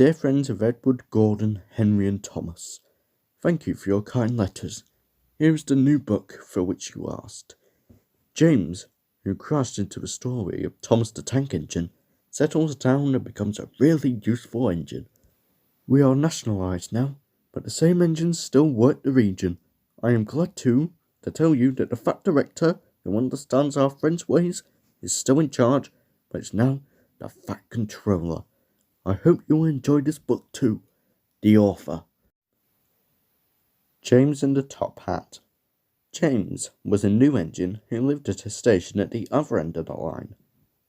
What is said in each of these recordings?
Dear friends of Edward, Gordon, Henry and Thomas, thank you for your kind letters. Here is the new book for which you asked. James, who crashed into the story of Thomas the Tank Engine, settles down and becomes a really useful engine. We are nationalised now, but the same engines still work the region. I am glad too to tell you that the Fat Director, who understands our friends' ways, is still in charge, but is now the Fat Controller. I hope you will enjoy this book too. The author. James and the Top Hat. James was a new engine who lived at a station at the other end of the line.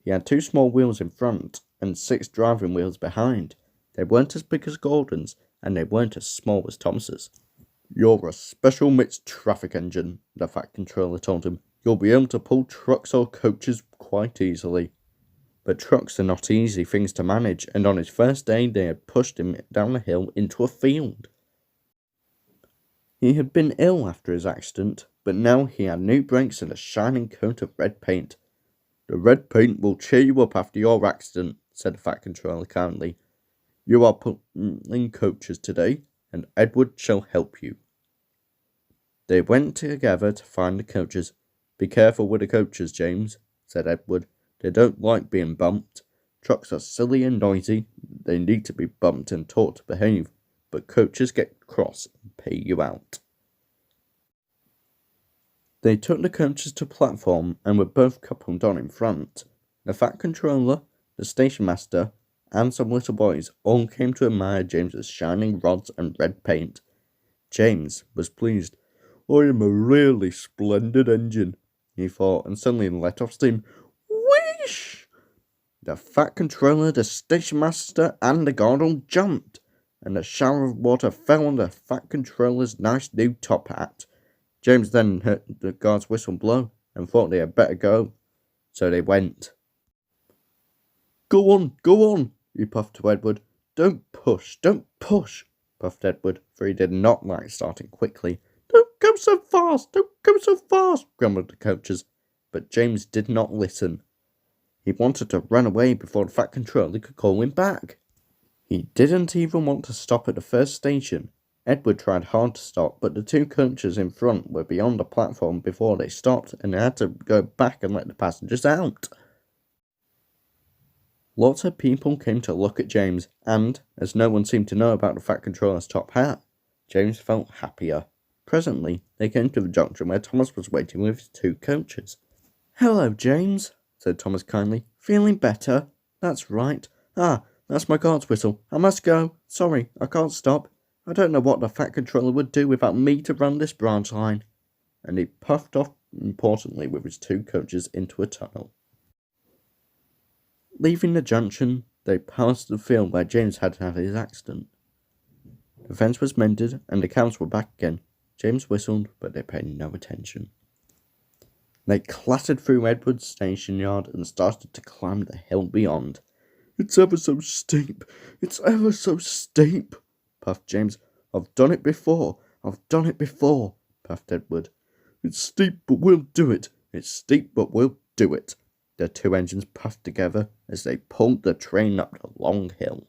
He had 2 small wheels in front and 6 driving wheels behind. They weren't as big as Gordon's, and they weren't as small as Thomas's. You're a special mixed traffic engine, the Fat Controller told him. You'll be able to pull trucks or coaches quite easily. But trucks are not easy things to manage, and on his first day they had pushed him down a hill into a field. He had been ill after his accident, but now he had new brakes and a shining coat of red paint. The red paint will cheer you up after your accident, said the Fat Controller kindly. You are pulling coaches today, and Edward shall help you. They went together to find the coaches. Be careful with the coaches, James, said Edward. They don't like being bumped. Trucks are silly and noisy. They need to be bumped and taught to behave, but coaches get cross and pay you out. They took the coaches to the platform and were both coupled on in front. The Fat Controller, the station master, and some little boys all came to admire James's shining rods and red paint. James was pleased. I am a really splendid engine, he thought, and suddenly let off steam. Whoosh! The Fat Controller, the station master, and the guard all jumped, and a shower of water fell on the Fat Controller's nice new top hat. James then heard the guard's whistle blow and thought they had better go, so they went. Go on, he puffed to Edward. Don't push, puffed Edward, for he did not like starting quickly. Don't go so fast, grumbled the coaches, but James did not listen. He wanted to run away before the Fat Controller could call him back. He didn't even want to stop at the first station. Edward tried hard to stop, but the 2 coaches in front were beyond the platform before they stopped, and they had to go back and let the passengers out. Lots of people came to look at James, and, as no one seemed to know about the Fat Controller's top hat, James felt happier. Presently, they came to the junction where Thomas was waiting with his 2 coaches. Hello, James, said Thomas kindly. Feeling better? That's right. Ah, that's my guard's whistle. I must go. Sorry, I can't stop. I don't know what the Fat Controller would do without me to run this branch line. And he puffed off importantly with his 2 coaches into a tunnel. Leaving the junction, they passed the field where James had had his accident. The fence was mended, and the cows were back again. James whistled, but they paid no attention. They clattered through Edward's station yard and started to climb the hill beyond. It's ever so steep, puffed James. I've done it before, puffed Edward. It's steep, but we'll do it. The 2 engines puffed together as they pulled the train up the long hill.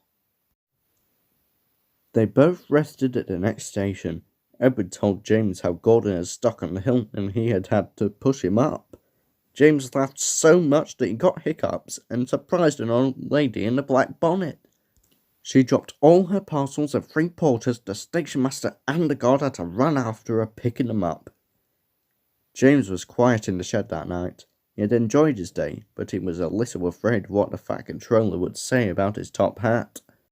They both rested at the next station. Edward told James how Gordon had stuck on the hill and he had had to push him up. James laughed so much that he got hiccups and surprised an old lady in a black bonnet. She dropped all her parcels and 3 porters. The station master and the guard had to run after her, picking them up. James was quiet in the shed that night. He had enjoyed his day, but he was a little afraid of what the Fat Controller would say about his top hat.